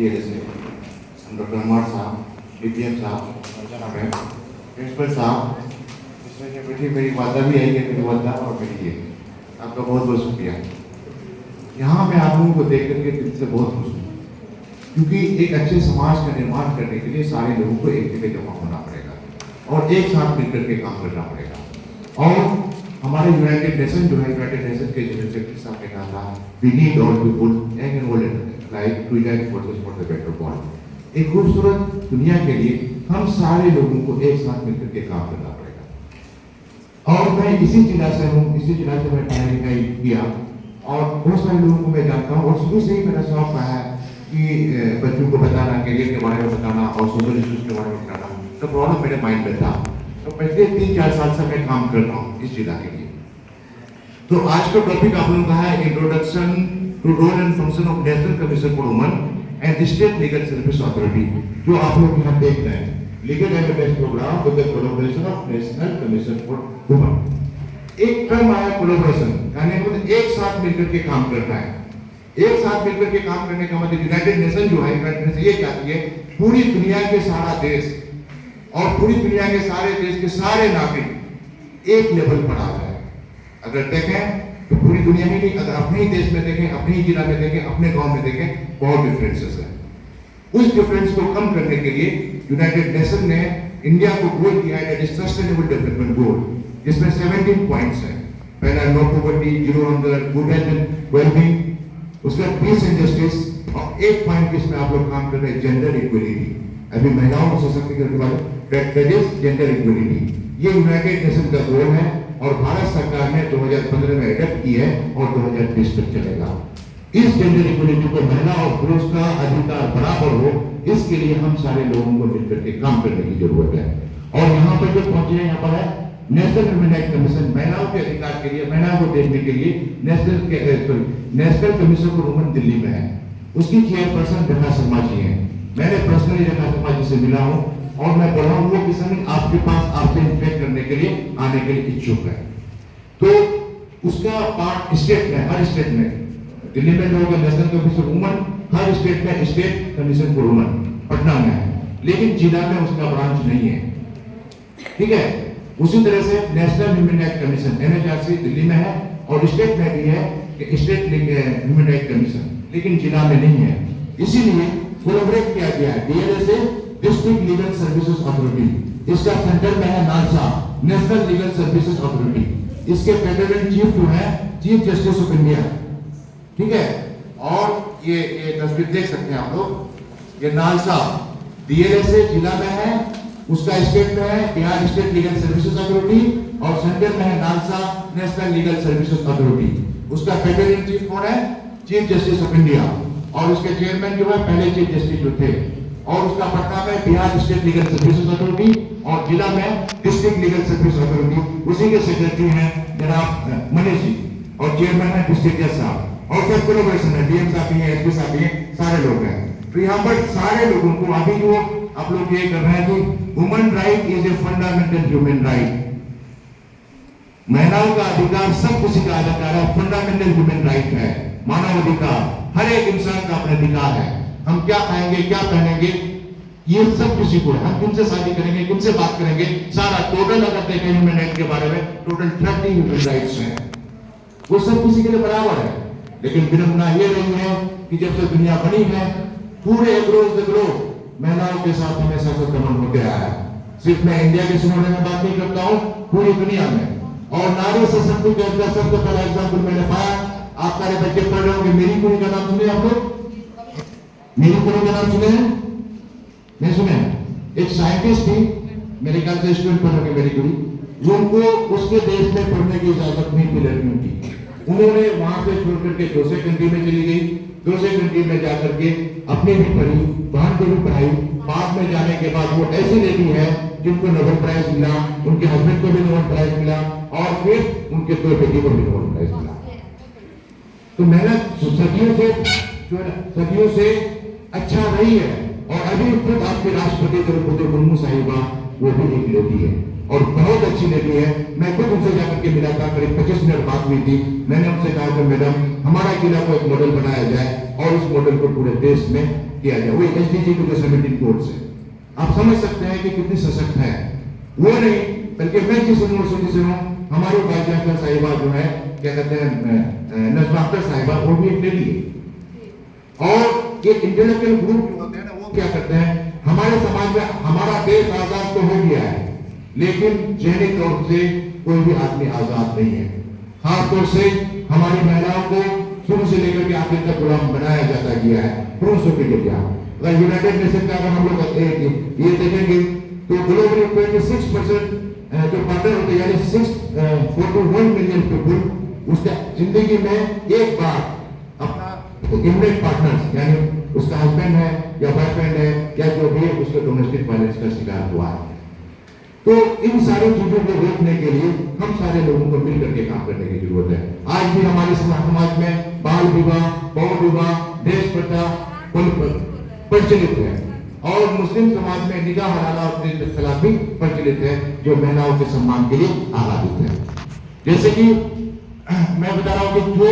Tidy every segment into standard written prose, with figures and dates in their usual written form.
DLSA, doctor अमर साहब, BPM साहब, अर्चना ma'am, principal साहब, इसमें जो बैठी मेरी वादा भी आई है, मेरी वादा और मेरी ये, आपका बहुत बहुत शुक्रिया। यहाँ मैं आप लोगों को देख करके दिल से बहुत खुश हूँ, क्योंकि एक अच्छे समाज का निर्माण करने के लिए सारे लोगों को एक जगह जमा होना पड़ेगा और एक साथ मिलकर के काम करना पड़ेगा। और हमारे यूनाइटेड नेशन जो है, यूनाइटेड नेशन के जनरल सेक्रेटरी साहब ने कहा था, we need all people young and old like to unite forces for the better world. एक खूबसूरत दुनिया के लिए हम सारे लोगों को एक साथ मिलकर के काम करना पड़ेगा। और मैं इसी जिला से हूँ, इसी जिला से मैं पढ़ाई लिखाई किया और बहुत सारे लोगों को मैं जानता हूँ और शुरू से ही मेरा शौक रहा है कि बच्चों को बताना, करियर के बारे में बताना और सोशल इश्यूज के बारे में बताना। तो प्रॉब्लम मेरे माइंड में था, तो पिछले 3-4 साल से मैं काम कर रहा हूँ इस जिला के लिए। तो आज का टॉपिक आप लोगों का है introduction to role and function of national commission for women and state legal service authority, जो आप लोग यहाँ देख रहे हैं, legal evidence program with the collaboration of national commission for women. एक टर्म आया कोलैबोरेशन, यानी मतलब एक साथ मिलकर के काम करना है। एक साथ मिलकर के काम करने का मतलब यूनाइटेड नेशन जो है, यूनाइटेड नेशन ये चाहती है पूरी दुनिया के सारा देश और पूरी दुनिया के सारे देश के सारे नागरिक एक लेवल पर आ जाए। अगर देखें तो पूरी दुनिया में नहीं, अगर अपने ही देश में देखें, अपने ही जिला में देखें, अपने गांव में देखें, बहुत डिफरेंसेस है। उस डिफरेंस को कम करने के लिए यूनाइटेड नेशन ने इंडिया को गोल दिया है, that is sustainable development goal, जिसमें 17 पॉइंट्स हैं। पहला no poverty, zero hunger, good health and wellbeing, उसका पीस एंड जस्टिस, और एक पॉइंट जिसमें आप लोग काम कर रहे हैं जेंडर इक्वलिटी। अभी महिलाओं को सशक्तिकरण के बारे में दैट इज जेंडर इक्वलिटी। ये यूनाइटेड नेशन का गोल है और भारत सरकार ने 2015 में अडॉप्ट की है और 2020 तक चलेगा। इस जेंडर इक्वलिटी को महिला और पुरुष का अधिकार बराबर हो, इसके लिए हम सारे लोगों को मिलकर के काम करने की जरूरत है। और यहाँ पर जो पहुंचे हैं, यहाँ पर है नेशनल ह्यूमन राइट कमीशन, महिलाओं के अधिकार के लिए, महिलाओं को देखने के लिए national commission for women Delhi में है। उसकी चेयरपर्सन रेखा शर्मा जी हैं। मैंने पर्सनली रेखा शर्मा जी से मिला हूँ और मैं बोला हूँ वो किसी आपके पास आपसे इंटरेक्ट करने के लिए आने के लिए इच्छुक है। तो उसका पार्ट स्टेट में, हर स्टेट में, दिल्ली में जो होगा नेशनल कमीशन फॉर वुमेन, हर स्टेट में state commission for women Patna में है, लेकिन जिला में उसका ब्रांच नहीं है। ठीक है, उसी तरह से national human right commission NHRC Delhi में है और स्टेट में भी है कि स्टेट ह्यूमन राइट कमीशन, लेकिन जिला में नहीं है। इसीलिए कोलैबोरेट किया गया है DLSA, district legal services authority, इसका सेंटर में है NALSA, national legal services authority. इसके फेडरल चीफ जो है चीफ जस्टिस ऑफ इंडिया। ठीक है, और ये तस्वीर देख सकते हैं आप लोग, ये नालसा DLSA जिला में है, उसका स्टेट में है Bihar state legal services authority और सेंटर में है NALSA national legal services authority. उसका फेडरल चीफ कौन है? चीफ जस्टिस ऑफ इंडिया, और उसके चेयरमैन जो है पहले चीफ जस्टिस जो थे। और उसका पटना में Bihar state legal services authority और जिला में डिस्ट्रिक्ट लीगल सर्विस अथॉरिटी। उसी के सेक्रेटरी हैं जनाब मनीष जी और चेयरमैन है डिस्ट्रिक्ट जज साहब। और सब कोलैबोरेशन है, DM साहब भी हैं, SP साहब भी हैं, सारे लोग हैं। तो यहाँ पर सारे लोगों को अभी जो आप लोग ये कर रहे हैं कि women right is a fundamental human right, महिलाओं का अधिकार सब किसी का अधिकार है, फंडामेंटल ह्यूमन राइट है, मानव अधिकार, हर एक इंसान का अपना अधिकार है। हम क्या खाएंगे, क्या पहनेंगे, ये सब किसी को है। हम किनसे शादी करेंगे, किनसे बात करेंगे, सारा टोटल अगर देखें ह्यूमन राइट के बारे में, टोटल 30 ह्यूमन राइट्स हैं, वो सब किसी के लिए बराबर है। लेकिन विडंबना ये रही है कि जब से दुनिया बनी है, पूरे अक्रॉस द ग्लोब महिलाओं के साथ हमेशा से दमन होते आया है। सिर्फ मैं इंडिया के सिनेमा में बात नहीं करता हूँ, पूरी दुनिया में। और नारी सशक्तिकरण का सबसे पहला एग्जाम्पल मैंने पाया, आप सारे बच्चे पढ़ रहे होंगे, मेरी कुड़ी का नाम सुने आप लोग? मेरी कुड़ी का नाम सुने हैं? नहीं सुने? एक साइंटिस्ट थी, मेरे ख्याल से स्टूडेंट पढ़ रहे मेरी कुड़ी, उनको उसके देश में पढ़ने की इजाजत नहीं थी लड़कियों की। उन्होंने वहां से छोड़ करके दूसरे कंट्री में चली गई, दूसरे कंट्री में जाकर के अपनी भी पढ़ी, बहन को भी पढ़ाई। बाद में जाने के बाद वो ऐसी लेडी है जिनको नोबेल प्राइज मिला, उनके हस्बैंड को भी नोबेल प्राइज मिला और फिर उनके 2 बेटी को भी नोबेल प्राइज मिला। तो मेहनत सदियों से अच्छा रही है। और अभी खुद आपके राष्ट्रपति द्रौपदी मुर्मू साहिबा वो भी एक लेडी है और बहुत अच्छी लेडी है। मैं खुद उनसे जाकर के मिला था, करीब 25 मिनट बात हुई थी। मैंने उनसे कहा कि मैडम हमारा जिला को एक मॉडल बनाया जाए और उस मॉडल को पूरे देश में किया जाए, वही SDG 2017 कोड से। आप समझ सकते हैं कि कितनी सशक्त है वो। नहीं बल्कि मैं जिस यूनिवर्सिटी से हूँ, हमारी वाइस चांसलर साहिबा जो है, क्या कहते हैं, नजमा अख्तर साहिबा, वो भी एक लेडी है। और ये इंटेलेक्चुअल ग्रुप जो होते हैं ना, वो क्या करते हैं, हमारे समाज में हमारा देश आजाद तो हो गया है, लेकिन जहनी तौर से कोई भी आदमी आजाद नहीं है। खासतौर से हमारी महिलाओं को शुरू से लेकर के आखिर तक गुलाम बनाया जाता गया है पुरुषों के जरिए। अगर यूनाइटेड नेशन का अगर हम लोग ये देखेंगे तो ग्लोबली 26% जो पार्टनर होते हैं, यानी 641 मिलियन पीपल उसका जिंदगी में एक बार अपना इमीडिएट पार्टनर्स, यानी उसका हस्बैंड है या बॉयफ्रेंड है या जो भी है, उसके डोमेस्टिक वायलेंस का शिकार हुआ है। तो इन सारी चीजों को रोकने के लिए हम सारे लोगों को मिल करके काम करने की जरूरत है। आज भी हमारे समाज में बाल विवाह, बहु विवाह, देश प्रथा प्रचलित है, और मुस्लिम समाज में निकाह हलाला और तलाक भी प्रचलित है, जो महिलाओं के सम्मान के लिए आधारित है। जैसे कि मैं बता रहा हूँ कि जो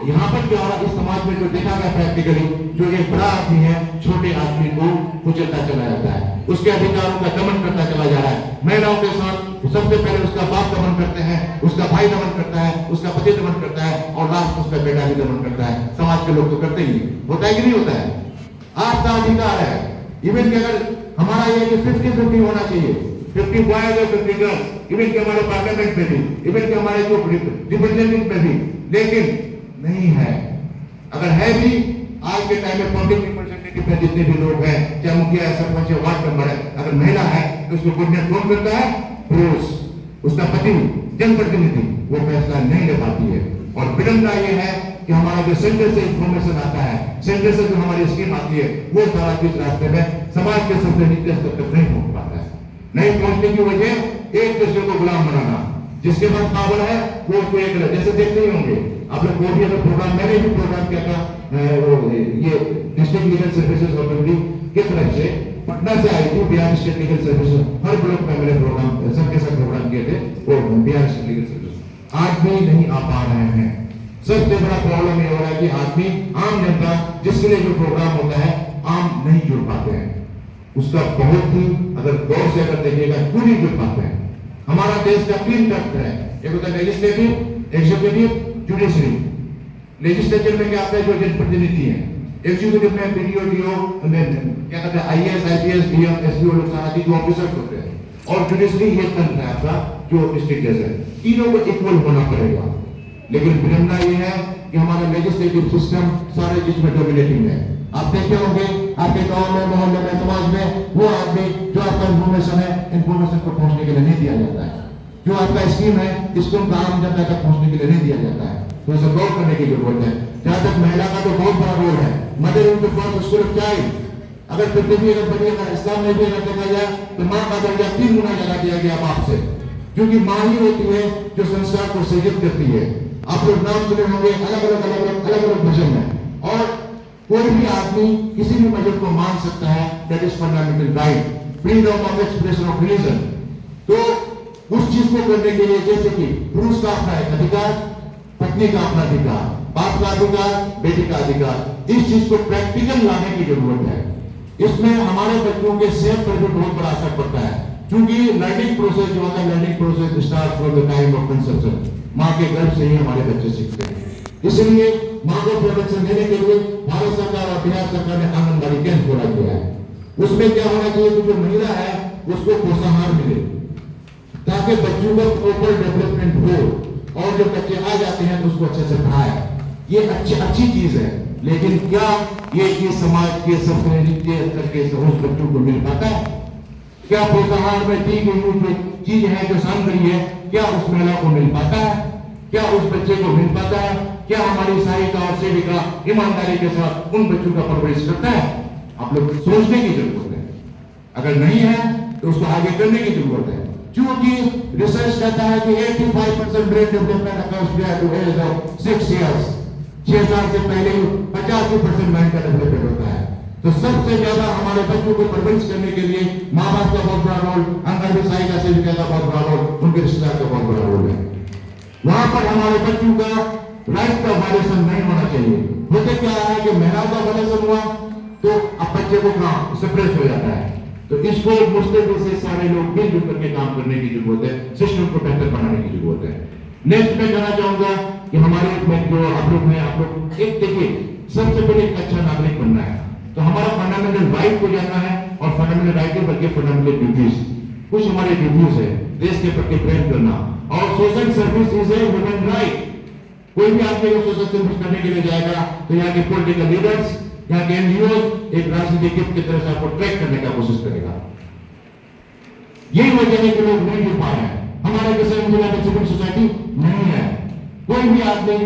यहाँ पर क्या हो रहा है, इस समाज में जो देखा गया प्रैक्टिकली, जो एक बड़ा आदमी है छोटे आदमी को कुचलता चला जाता है, उसके अधिकारों का दमन करता चला जा रहा है। महिलाओं के साथ सबसे पहले उसका बाप दमन करते हैं, उसका भाई दमन करता है, उसका पति दमन करता है, और लास्ट उसका बेटा भी दमन करता है। समाज के लोग तो करते ही होता है कि नहीं होता है। आपका अधिकार है, इवन कि अगर हमारा ये कि 50-50 होना चाहिए, 50 बॉयज और 50 गर्ल्स, इवन कि हमारे पार्लियामेंट में भी, इवन कि हमारे जो रिप्रेजेंटेटिव में भी, लेकिन नहीं है। अगर है भी, आज के टाइम में पब्लिक रिप्रेजेंटेटिव में जितने भी लोग हैं, चाहे मुखिया है, सरपंच है, वार्ड मेंबर है, अगर महिला है तो उसको कोऑर्डिनेट कौन करता है? पुरुष, उसका पति, जनप्रतिनिधि, वो फैसला नहीं ले पाती है। और विडंबना ये है कि हमारा जो सेंटर से इंफॉर्मेशन आता है, सेंटर से जो हमारी स्कीम आती है, वो सारा चीज रास्ते में समाज के सबसे नीचे स्तर तक नहीं पहुंच पाता है। नहीं पहुंचने की वजह एक दूसरे को गुलाम बनाना, जिसके पास पावर है वो उसको एक, जैसे देखते ही होंगे आप लोग, कोई भी अगर प्रोग्राम, मैंने भी प्रोग्राम किया था, ये डिस्ट्रिक्ट लीगल सर्विसेज अथॉरिटी की तरफ से पटना से आई थी, बिहार स्टेट लीगल सर्विसेज, हर ब्लॉक में मैंने प्रोग्राम सबके साथ प्रोग्राम किए थे, वो बिहार स्टेट लीगल सर्विसेज आज भी नहीं आ पा रहे हैं। सबसे बड़ा प्रॉब्लम ये हो रहा है कि आदमी, आम जनता जिसके लिए जो प्रोग्राम होता है, आम नहीं जुड़ पाते हैं उसका। बहुत ही अगर गौर से अगर देखिएगा, क्यों नहीं जुड़ पाते हैं? हमारा देश का 3 तत्व है, एक होता है लेजिस्लेटिव, एग्जीक्यूटिव, जुडिशरी। लेजिस्लेचर में क्या आता है? जो जनप्रतिनिधि है। एग्जीक्यूटिव में बीडीओ, डीओ, क्या कहते हैं, IAS, IPS, DM, SPO लोग सारा चीज ऑफिसर्स होते हैं। और जुडिशरी ये तंत्र है आपका जो डिस्ट्रिक्ट जज है, तीनों को इक्वल होना पड़ेगा। लेकिन विडंबना ये है कि हमारा लेजिस्लेटिव सिस्टम सारे चीज में डोमिनेटिंग है। आप देखे होंगे आपके गांव में, मोहल्ले में, समाज में, वो आदमी जो आपका इंफॉर्मेशन है, इंफॉर्मेशन को पहुंचने के लिए नहीं दिया जाता है। जो आपका स्कीम है, स्कीम का आम जनता तक पहुंचने के लिए नहीं दिया जाता है। तो इसे गौर करने की जरूरत है। जहां तक महिला का तो बहुत बड़ा रोल है, mother in the first school of child. अगर पृथ्वी अगर बनिएगा, इस्लाम में भी अगर देखा जाए तो माँ का दर्जा 3 गुना ज्यादा दिया गया बाप से, क्योंकि माँ ही होती है जो संस्कार को सृजित करती है। आप लोग नाम सुने होंगे अलग अलग भजन में, और कोई भी आदमी किसी भी मजहब को मान सकता है, that is fundamental right, freedom of expression of religion. तो उस चीज को करने के लिए, जैसे कि पुरुष का अपना एक अधिकार, पत्नी का अपना अधिकार, बाप का अधिकार, बेटी का अधिकार, इस चीज को प्रैक्टिकल लाने की जरूरत है। इसमें हमारे बच्चों के सेहत पर भी बहुत बड़ा असर पड़ता है, क्योंकि लर्निंग प्रोसेस जो होता है, learning process start from the time of conception. माँ के गर्भ से ही हमारे बच्चे सीखते हैं। इसलिए माँ को प्रोटेक्शन देने के लिए भारत सरकार और बिहार सरकार ने आंगनबाड़ी केंद्र खोला गया है। उसमें क्या होना चाहिए कि जो महिला है उसको पोषाहार मिले, ताकि बच्चों का प्रॉपर डेवलपमेंट हो, और जब बच्चे आ जाते हैं तो उसको अच्छे से पढ़ाए। ये अच्छी चीज है, लेकिन क्या ये समाज के सबसे नीचे स्तर के उस बच्चों को मिल पाता है? क्या पोषाहार में दी गई जो चीज है, जो सामग्री है, क्या उस महिला को मिल पाता है? क्या उस बच्चे को मिल पाता है? क्या हमारी सहायिका और सेविका ईमानदारी के साथ उन बच्चों का परवरिश करता है? आप लोग सोचने की जरूरत है। अगर नहीं है तो उसको आगे करने की जरूरत है, क्योंकि रिसर्च कहता है कि 85% brain development according to age of 6 years, 6 साल से पहले 85% माइंड का डेवलपमेंट होता है। तो सबसे ज्यादा हमारे बच्चों को परवरिश करने के लिए माँ बाप का बहुत बड़ा रोल, आंगनबाड़ी सहायिका सेविका का बहुत बड़ा रोल, उनके रिश्तेदार का बहुत बड़ा रोल है। वहां पर हमारे बच्चों का राइट का वायलेशन नहीं होना चाहिए। होते क्या है कि महिलाओं का वायलेशन हुआ, तो अब बच्चे को काम सप्रेस हो जाता है। तो इसको मुस्तैदी से सारे लोग मिलजुल करके काम करने की जरूरत है, सिस्टम को बेहतर बनाने की जरूरत है। नेक्स्ट मैं कहना चाहूंगा कि हमारे में जो आप लोग हैं, आप लोग एक देखिए, सबसे पहले एक अच्छा नागरिक बनना है तो हमारा फंडामेंटल राइट को जानना है, और फंडामेंटल राइट के बल्कि फंडामेंटल ड्यूटीज, कुछ हमारे ड्यूटीज है, देश के प्रति प्रेम करना, और social service is a human right. कोई भी आदमी को सोशल सर्विस करने के लिए जाएगा तो यहाँ के पॉलिटिकल लीडर्स, यहाँ के एनजीओ एक राजनीतिक गिफ्ट की तरह से आपको ट्रैक करने का कोशिश करेगा। यही वजह है कि लोग नहीं जुड़ पा रहे हैं। हमारे किसान जिला में सिविल सोसाइटी नहीं है। कोई भी आदमी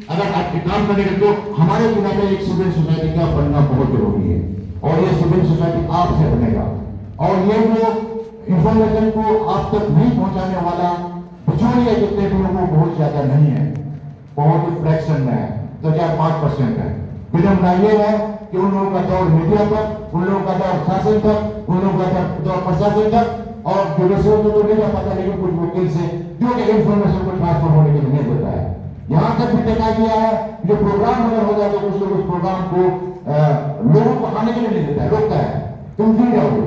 अगर आपके काम करेगा तो हमारे जिला में एक सिविल सोसाइटी का बनना बहुत जरूरी है, और ये सिविल सोसाइटी आपसे बनेगा, और ये वो इंफॉर्मेशन को आप तक नहीं पहुंचाने वाला बिचौलिया जितने भी लोगों बहुत ज्यादा नहीं है, बहुत ही फ्रैक्शन में है, तो 5% है। विडम्बना ये है कि उन लोगों का दौर मीडिया पर, उन लोगों का दौर शासन पर, उन लोगों का दौर प्रशासन तक, और जुडिशियल तो नहीं जा पाता, लेकिन कुछ वकील से जो कि इंफॉर्मेशन को ट्रांसफर होने के लिए नहीं देता है। यहाँ तक भी देखा गया है जो प्रोग्राम अगर हो जाए तो कुछ लोग उस प्रोग्राम को लोगों को आने के लिए नहीं देता है, रोकता है, तुम क्यों जाओगे।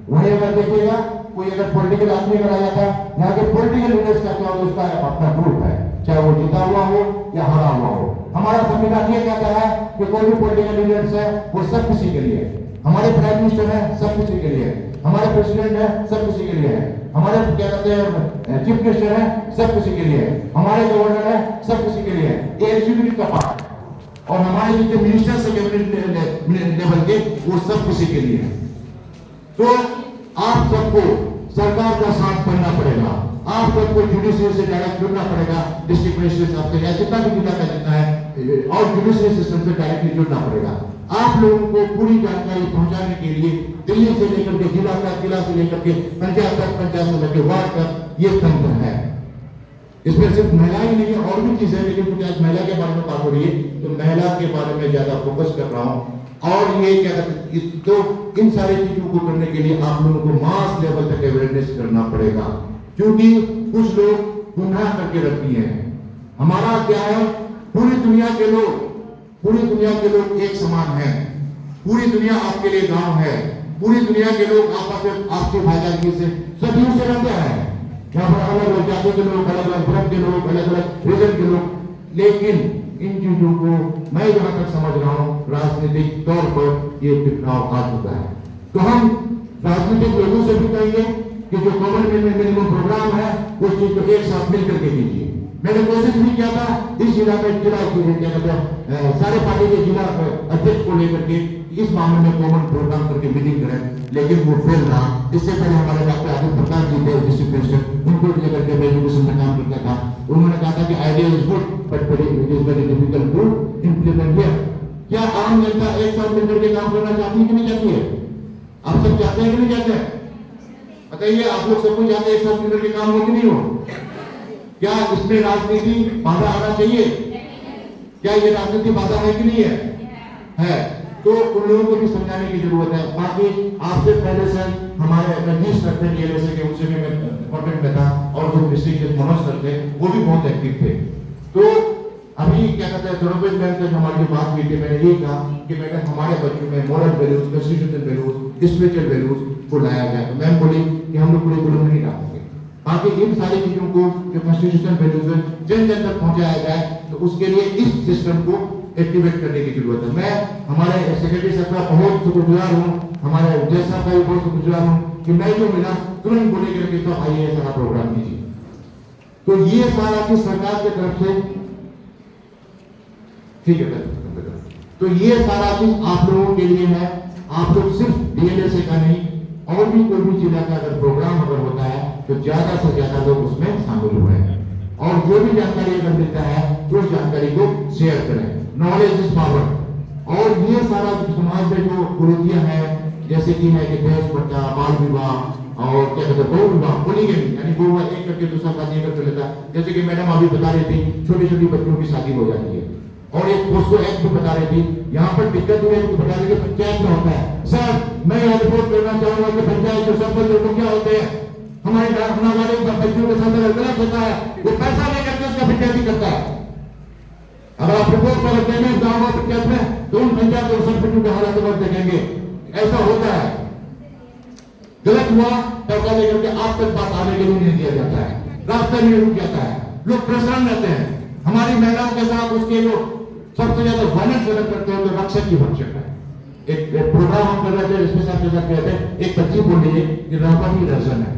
वही अगर देखिएगा कोई अगर पॉलिटिकल आदमी अगर आ जाता है, यहाँ के पॉलिटिकल लीडर्स का क्या होता है, उसका अपना ग्रुप है, चाहे वो जीता हुआ हो या हारा हुआ हो। हमारा संविधान ये कहता है कि कोई भी पॉलिटिकल लीडर्स है वो सब किसी के लिए है। हमारे प्राइम मिनिस्टर है सब किसी के लिए है, हमारे प्रेसिडेंट है सब किसी के लिए है, हमारे क्या कहते हैं चीफ मिनिस्टर है सब किसी के लिए है, हमारे गवर्नर है सब किसी के लिए है, ये एग्जीक्यूटिव का पार्ट है, और हमारे जितने मिनिस्टर्स है कैबिनेट लेवल के वो सब किसी के लिए है। तो आप सबको सरकार का साथ बनना पड़ेगा, आप सबको जुडिशियल से डायरेक्ट जुड़ना पड़ेगा, डिस्ट्रिक्ट मजिस्ट्रेट साहब से या जितना भी जिला का जितना है, और जुडिशियल सिस्टम से डायरेक्टली जुड़ना पड़ेगा। आप लोगों को पूरी जानकारी पहुंचाने के लिए दिल्ली से लेकर के जिला तक, जिला से लेकर के पंचायत तक, पंचायत से लेकर वार्ड तक ये तंत्र है। इसमें सिर्फ महिला ही नहीं है और भी चीजें, लेकिन क्योंकि आज महिला के बारे में बात हो रही है तो महिला के बारे में ज्यादा फोकस कर रहा हूँ। और ये क्या कहते हैं, तो इन सारी चीजों को करने के लिए आप लोगों को मास लेवल तक अवेयरनेस करना पड़ेगा, क्योंकि कुछ लोग गुमराह करके रखती हैं। हमारा क्या है, पूरी दुनिया के लोग एक समान हैं, पूरी दुनिया आपके लिए गांव है, पूरी दुनिया के लोग आपके भाईचारे से सदियों से रहते हैं। यहाँ पर अलग अलग जाति के लोग, अलग अलग धर्म के लोग, अलग अलग रीजन के लोग, लेकिन इन चीजों को मैं जहां तक समझ रहा हूँ राजनीतिक तौर पर ये बिखराव आ चुका है। तो हम राजनीतिक लोगों से भी कहेंगे कि जो कॉमन मिनिमम प्रोग्राम है उस चीज को एक साथ मिलकर के कीजिए। मैंने कोशिश भी किया था इस जिला में सारे पार्टी के जिला अध्यक्ष को लेकर के इस मामले में कॉमन प्रोग्राम करके मीटिंग करें, लेकिन वो फेल रहा। इससे पहले हमारे डॉक्टर आदित्य प्रकाश जी थे डिस्ट्रिक्ट प्रेसिडेंट, उनको लेकर के मैं एजुकेशन में काम करता था। उन्होंने कहा था कि idea is good but very difficult to implement here. क्या आम जनता एक साथ मिलकर के काम करना चाहती है कि नहीं चाहती है? आप सब चाहते हैं कि नहीं चाहते हैं? बताइए, आप लोग सब कुछ चाहते हैं एक साथ मिलकर के काम हो कि नहीं हो? क्या इसमें राजनीति बाधा आना चाहिए? क्या ये राजनीति बाधा है कि नहीं है? तो उन लोगों को भी समझाने की जरूरत है। बाकी आपसे पहले से हमारे रजनीश सर थे डीएलएसए के, उनसे भी मैं कॉन्टेक्ट में था, और जो डिस्ट्रिक्ट के मनोज सर थे वो भी बहुत एक्टिव थे। तो अभी क्या कहते हैं, द्रौपदी मैम से हमारी बात हुई थी, मैंने ये कहा कि मैडम हमारे बच्चों में moral values, constitutional values, spiritual values को लाया जाए। तो मैम बोली कि हम लोग पूरे गुरु में नहीं डालेंगे। बाकी इन सारी चीजों को जो कॉन्स्टिट्यूशनल वैल्यूज है जन जन तक पहुंचाया जाए, तो उसके लिए इस सिस्टम को एक्टिवेट करने की जरूरत है। मैं हमारे सेक्रेटरी साहब का बहुत शुक्रगुजार हूँ, हमारे जज साहब का भी बहुत शुक्रगुजार हूँ कि मैं जो मिला तुरंत बोले कि तो आइए सारा प्रोग्राम कीजिए। तो ये सारा की सरकार की तरफ से ठीक है, तो ये सारा चीज आप लोगों के लिए है। आप लोग सिर्फ डीएलएसए का नहीं, और भी कोई भी जिला का अगर प्रोग्राम अगर होता है तो ज्यादा से ज्यादा लोग उसमें शामिल हुए हैं, और जो भी जानकारी अगर मिलता है तो उस जानकारी को शेयर करें। Knowledge is power. और ये सारा समाज में जो कुरीतियां हैं, जैसे कि है कि दहेज प्रथा, बाल विवाह और क्या कहते हैं गौ विवाह, पोलीगैमी, यानी गौ एक करके दूसरा शादी करके लेता, जैसे कि मैडम अभी बता रही थी छोटी छोटी बच्चों की शादी हो जाती है। और एक पोस्को एक्ट भी बता रही थी, यहाँ पर दिक्कत हुई है बता रही पंचायत में होता है। सर मैं यह रिपोर्ट करना चाहूंगा कि पंचायत जो सरपंच लोग क्या होते हैं, हमारे बच्चों के साथ गलत होता है, वो पैसा लेकर के उसका पंचायती करता है। अगर आप रिपोर्ट में देंगे गाँव पंचायत में तो उन पंचायत और सरपंचों के हालात पर देखेंगे। ऐसा होता है, गलत हुआ पैसा लेकर के आप तक बात आने के लिए नहीं दिया जाता है, रास्ते में रुक जाता है, लोग परेशान रहते हैं। हमारी महिलाओं के साथ उसके जो सबसे ज्यादा वायलेंस करते हैं तो रक्षक की भक्षक है। एक प्रोग्राम हम कर रहे थे, इसमें साथ कहते हैं एक बच्ची बोल रही है कि रापा दर्शन है।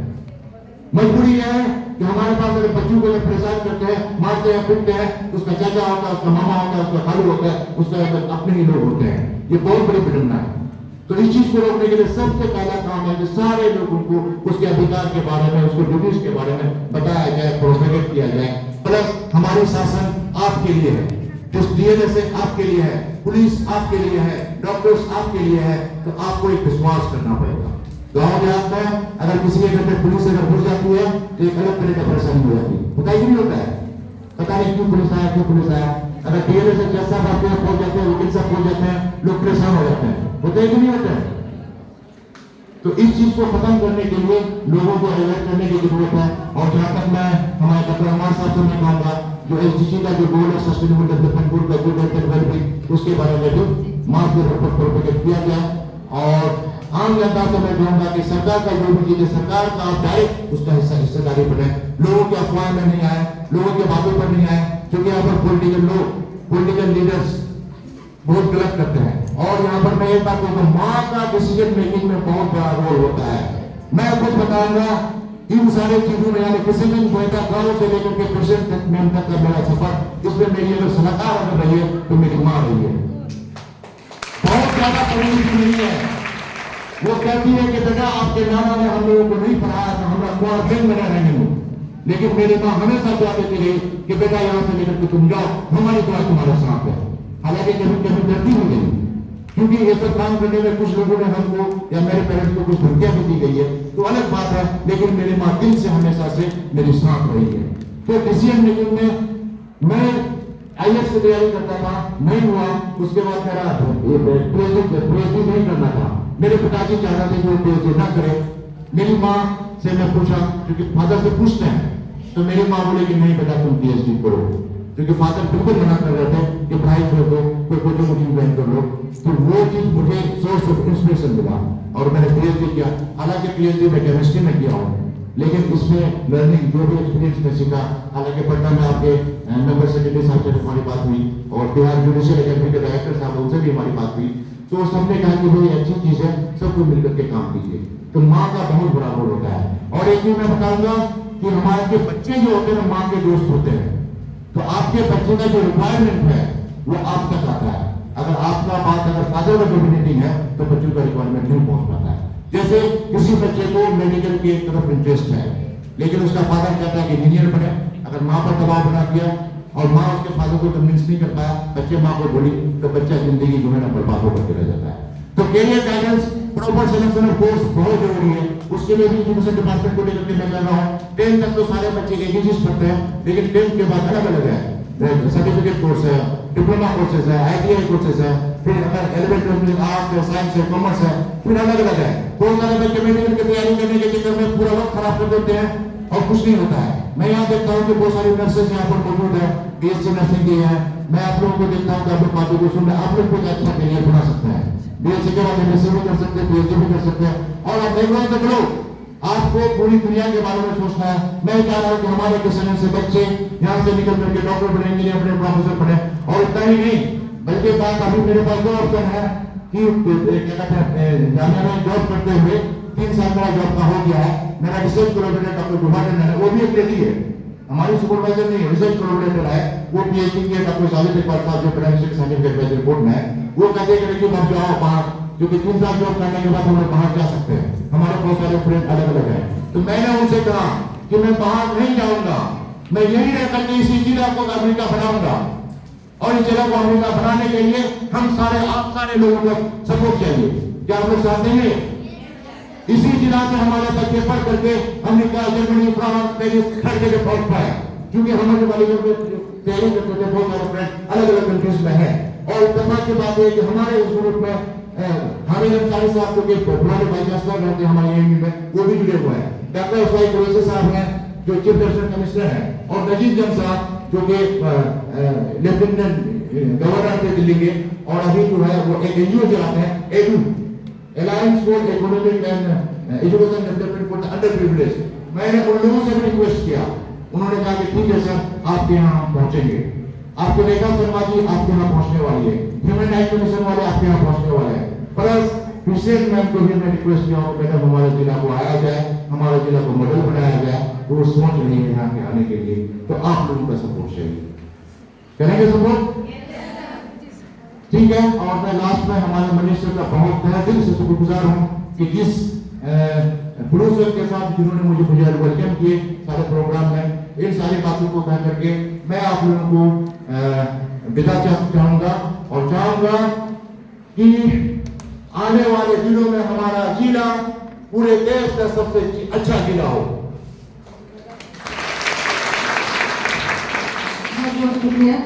मजबूरी है कि हमारे पास अगर बच्चों को परेशान करते हैं, मारते हैं, पीटते हैं, उसका चाचा होता है, उसका मामा होता है, उसका खालू होता है, उसका अपने ही लोग होते हैं। ये बहुत बड़ी विडंबना है। तो इस चीज को रोकने के लिए सबसे पहला काम है कि सारे लोगों को उसके अधिकार के बारे में, उसको ड्यूटीज के बारे में बताया जाए, प्रोत्साहित किया जाए। प्लस हमारी शासन आपके लिए है, डीएनए से आपके लिए है, पुलिस आपके लिए है, डॉक्टर्स आपके लिए है, तो आपको एक विश्वास करना पड़ेगा। गाँव देहात में अगर किसी के घर में पुलिस अगर घुस जाती है तो एक अलग तरह का परेशानी हो जाती है। पता ही नहीं होता है, पता नहीं क्यों पुलिस आया, क्यों पुलिस आया। अगर डीएनए से जैसा बातें पहुंच जाते हैं, वकील साहब पहुंच जाते हैं, लोग परेशान हो जाते हैं। होता है कि नहीं होता है? तो इस चीज को खत्म करने के लिए लोगों को अवेयर करने की जरूरत है। और जहां तक मैं हमारे डॉक्टर अमर साहब से मैं कहूंगा, जो एसडीजी का जो गोल है सस्टेनेबल डेवलपमेंट गोल का गुड हेल्थ एंड वेलबींग, उसके बारे में भी मास प्रोपेगेट किया गया। और आम जनता से मैं कहूंगा कि सरकार का जो भी चीज है, सरकार का आप डायरेक्ट उसका हिस्सेदारी बने, लोगों के अफवाह में नहीं आए, लोगों के बातों पर नहीं आए, क्योंकि यहाँ पर पॉलिटिकल लीडर्स बहुत गलत करते हैं। और यहाँ पर मैं एक बात कहूँगा, माँ का डिसीजन मेकिंग में बहुत बड़ा रोल होता है। मैं कुछ बताऊंगा इन सारे चीजों में, यानी किसी भी गोयता गांव से लेकर के प्रेसिडेंट तक का मेरा सफर, इसमें मेरी अगर सलाहकार अगर रही है तो मेरी माँ रही है। बहुत ज्यादा पढ़ी लिखी नहीं है, वो कहती है कि बेटा आपके नाना ने हम लोगों को नहीं पढ़ाया था, हमारा कुआं दिन में रहेंगे, लेकिन मेरी माँ हमेशा दुआ देती रही कि बेटा यहाँ से लेकर के तुम जाओ, हमारी दुआ तुम्हारे साथ है। हालांकि कभी कभी डरती भी नहीं, क्योंकि ये सब काम करने में कुछ लोगों ने हमको या मेरे पेरेंट्स को कुछ धमकियां भी दी गई है, तो अलग बात है, लेकिन मेरी माँ दिल से हमेशा से मेरे साथ रही है। तो डिसीजन मेकिंग में मैं आईएएस की तैयारी करता था, नहीं हुआ, उसके बाद मेरा पीएचडी नहीं करना था। मेरे पिताजी चाह रहे थे कि वो पीएचडी ना करे। मेरी माँ से मैं पूछा, क्योंकि फादर से पूछते हैं, तो मेरी माँ बोले कि नहीं बेटा तुम पीएचडी करो, क्योंकि फादर बिल्कुल मना कर रहे थे कि पढ़ाई छोड़ दो, कोई कोचिंग ज्वाइन कर लो। तो वो चीज मुझे सोर्स ऑफ इंस्पिरेशन मिला और मैंने पीएचडी किया। हालांकि पीएचडी में केमिस्ट्री में किया हूँ, लेकिन इसमें लर्निंग जो भी एक्सपीरियंस में सीखा। हालांकि पटना में आपके मेंबर सेक्रेटरी साहब से हमारी बात हुई और बिहार जुडिशियल अकेडमी के डायरेक्टर साहब उनसे भी हमारी बात हुई, तो सबने कहा कि भाई अच्छी चीज है, सबको मिलकर के काम कीजिए। तो माँ का बहुत बड़ा रोल होता है। और एक चीज मैं बताऊंगा कि हमारे के बच्चे जो होते हैं माँ के दोस्त होते हैं, तो आपके बच्चे का जो रिक्वायरमेंट है वो आप तक आता है। अगर आपका बात अगर फादर में डोमिनेटिंग है तो बच्चों का रिक्वायरमेंट नहीं पहुंच पाता है। जैसे किसी बच्चे को मेडिकल की तरफ इंटरेस्ट है, लेकिन उसका फादर कहता है कि इंजीनियर बने, अगर माँ पर दबाव बना दिया और माँ उसके फादर को कन्विंस नहीं कर पाया, बच्चे माँ को बोली, तो बच्चा जिंदगी जो है ना बर्बाद होकर रह जाता है। तो career guidance, proper selection of course बहुत जरूरी है। उसके लिए भी एजुकेशन डिपार्टमेंट को लेकर के मैं कर रहा हूँ। 10 तक तो सारे बच्चे एक ही चीज पढ़ते हैं, लेकिन 10 के बाद अलग अलग है, सर्टिफिकेट कोर्स है, डिप्लोमा कोर्सेज है, ITI कोर्सेज है, फिर अगर 11th में आर्ट्स है, साइंस है, कॉमर्स है, फिर अलग अलग है। बहुत सारे बच्चे मेडिकल की तैयारी करने के चक्कर में पूरा वक्त खराब कर देते हैं और कुछ नहीं होता है। मैं यहाँ देखता हूँ कि बहुत सारी नर्सेज यहाँ पर मौजूद है, BSc नर्सिंग की है। मैं आप लोगों को देखता हूँ कि आप लोग बातों को सुन रहे, आप लोग कुछ अच्छा करियर बना सकते हैं। BSc के बाद MSc भी कर सकते हैं, PhD भी कर सकते हैं। और आप देख रहे हो आपको पूरी दुनिया के बारे में सोचना है। मैं चाह रहा हूँ कि हमारे किसान से बच्चे यहाँ से निकल करके डॉक्टर बने, इंजीनियर बने, प्रोफेसर बने। और इतना ही नहीं, बल्कि बात अभी मेरे पास दो ऑप्शन है कि क्या कहते हैं, जामिया में जॉब करते हुए 3 साल मेरा जॉब का हो गया है। मेरा रिसर्च कोलैबोरेटर डॉक्टर गुहाटन है, वो भी एक लेडी है, हमारी सुपरवाइजर नहीं है, रिसर्च कोलैबोरेटर है। वो PhD के डॉक्टर साजिद इकबाल साहब जो पेडेंटिक साइंटिफिक एडवाइजरी बोर्ड में है, वो कहते हैं कि आप जाओ बाहर, क्योंकि 3 साल जॉब करने के बाद हम लोग बाहर जा सकते हैं। हमारे बहुत सारे फ्रेंड अलग अलग हैं। तो मैंने उनसे कहा कि मैं बाहर नहीं जाऊंगा, मैं यही रह करके इसी जिला को अमेरिका बनाऊंगा। और इस जिला को अमेरिका बनाने के लिए हम सारे, आप सारे लोगों को सपोर्ट चाहिए। क्या आप लोग साथ देंगे? इसी जिला से हमारे बच्चे पढ़ करके अमेरिका, जर्मनी, फ्रांस, पेरिस हर जगह पहुंच पाए, क्योंकि हमारे वाले जो तैयारी करते थे बहुत सारे फ्रेंड अलग अलग कंट्रीज में है। और इत्तेफाक की बात है कि हमारे इस ग्रुप में हामिद अंसारी साहब जो कि पुराने वाइस चांसलर रहते हैं हमारे AIMU में, वो भी जुड़े हुए हैं। डॉक्टर उसवाई कुरैशी साहब हैं जो चीफ रेजिडेंट कमिश्नर हैं, और नजीब जंग साहब जो कि लेफ्टिनेंट गवर्नर थे दिल्ली के, और अभी जो है वो एक एनजीओ चलाते हैं, edu, alliance for economic and education development for the under privilege. मैंने उन लोगों से भी रिक्वेस्ट किया, उन्होंने कहा कि ठीक है सर, आपके यहाँ हम पहुंचेंगे। आपको रेखा शर्मा जी आपके यहाँ पहुंचने वाली है, ह्यूमन राइट कमीशन वाले आपके यहाँ पहुंचने वाले हैं। प्लस हुसैन मैम को भी मैं रिक्वेस्ट किया हूँ, मैडम हमारे जिला को आया जाए, हमारे जिला को मॉडल बनाया जाए, तो वो सोच रही है यहाँ के आने के लिए, तो आप लोगों का सपोर्ट चाहिए। करेंगे सपोर्ट? ठीक है। और मैं लास्ट में हमारे मिनिस्टर का बहुत तहे दिल से शुक्रगुजार हूँ कि जिस पुरुषों के साथ जिन्होंने मुझे वेलकम किए सारे प्रोग्राम में, इन सारी बातों को कह करके मैं आप लोगों को विदा चाहूंगा, और चाहूंगा कि आने वाले दिनों में हमारा जिला पूरे देश का सबसे अच्छा जिला हो। बहुत बहुत शुक्रिया।